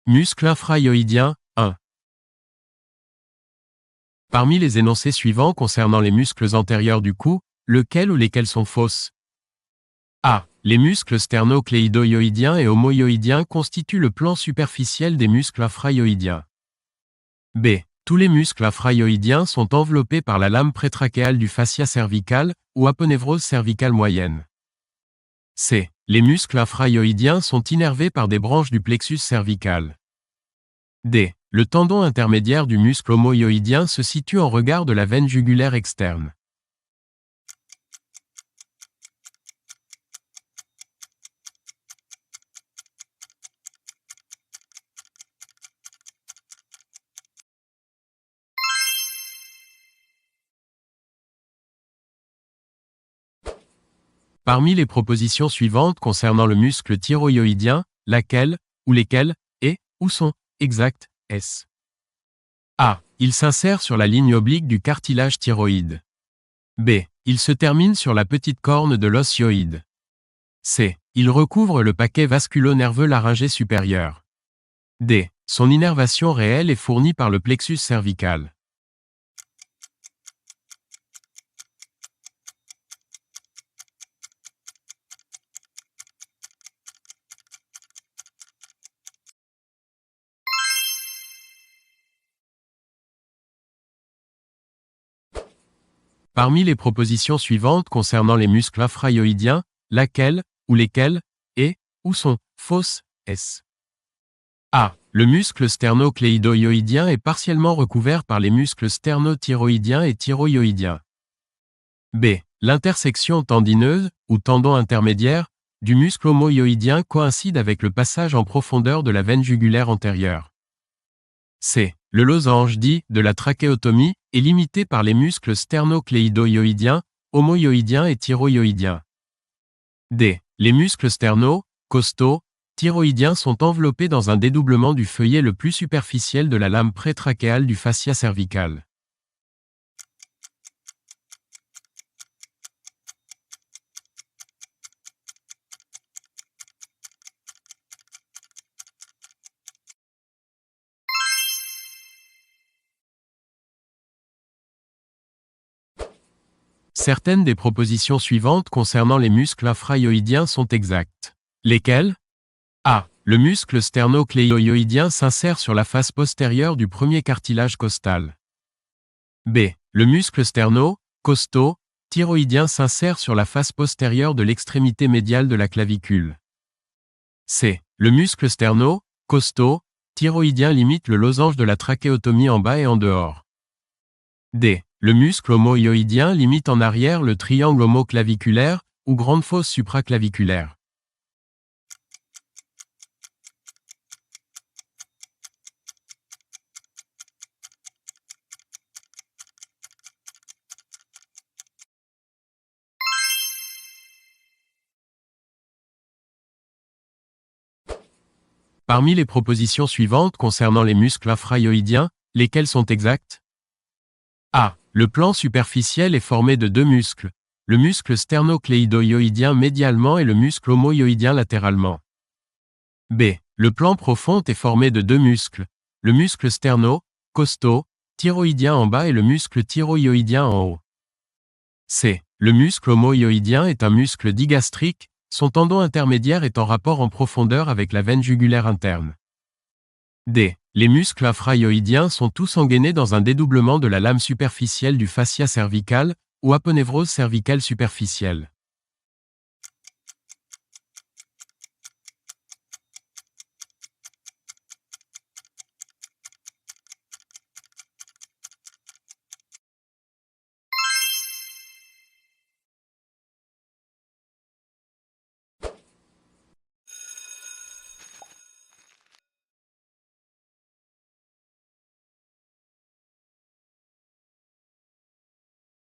Muscle infrahyoïdien, 1. Parmi les énoncés suivants concernant les muscles antérieurs du cou, lequel ou lesquels sont fausses? A. Les muscles sternocléido-hyoïdiens et homohyoïdiens constituent le plan superficiel des muscles infrahyoïdiens. B. Tous les muscles infrahyoïdiens sont enveloppés par la lame prétrachéale du fascia cervical ou aponévrose cervicale moyenne. C. Les muscles infrahyoïdiens sont innervés par des branches du plexus cervical. D. Le tendon intermédiaire du muscle homohyoïdien se situe en regard de la veine jugulaire externe. Parmi les propositions suivantes concernant le muscle thyroïdien, laquelle, ou lesquelles, et, où sont, exactes, est-ce? A. Il s'insère sur la ligne oblique du cartilage thyroïde. B. Il se termine sur la petite corne de l'os hyoïde. C. Il recouvre le paquet vasculo-nerveux laryngé supérieur. D. Son innervation réelle est fournie par le plexus cervical. Parmi les propositions suivantes concernant les muscles infrahyoïdiens, laquelle, ou lesquelles, et, où sont, fausses, est-ce? A. Le muscle sternocléido-hyoïdien est partiellement recouvert par les muscles sternothyroïdiens et thyroïdiens. B. L'intersection tendineuse, ou tendon intermédiaire, du muscle homohyoïdien coïncide avec le passage en profondeur de la veine jugulaire antérieure. C. Le losange dit de la trachéotomie est limité par les muscles sternocléido-hyoïdiens, homohyoïdiens et thyroïdiens. D. Les muscles sterno, costaux, thyroïdiens sont enveloppés dans un dédoublement du feuillet le plus superficiel de la lame prétrachéale du fascia cervical. Certaines des propositions suivantes concernant les muscles infrahyoïdiens sont exactes. Lesquelles? A. Le muscle sternocléido-hyoïdien s'insère sur la face postérieure du premier cartilage costal. B. Le muscle sterno-costo thyroïdien s'insère sur la face postérieure de l'extrémité médiale de la clavicule. C. Le muscle sterno-costo thyroïdien limite le losange de la trachéotomie en bas et en dehors. D. Le muscle homohyoïdien limite en arrière le triangle homoclaviculaire ou grande fosse supraclaviculaire. Parmi les propositions suivantes concernant les muscles infrahyoïdiens, lesquelles sont exactes? A. Le plan superficiel est formé de deux muscles, le muscle sternocléido-hyoïdien médialement et le muscle homohyoïdien latéralement. B. Le plan profond est formé de deux muscles, le muscle sterno-costo thyroïdien en bas et le muscle thyroïdien en haut. C. Le muscle homohyoïdien est un muscle digastrique, son tendon intermédiaire est en rapport en profondeur avec la veine jugulaire interne. D. Les muscles infrahyoïdiens sont tous engainés dans un dédoublement de la lame superficielle du fascia cervical ou aponévrose cervicale superficielle.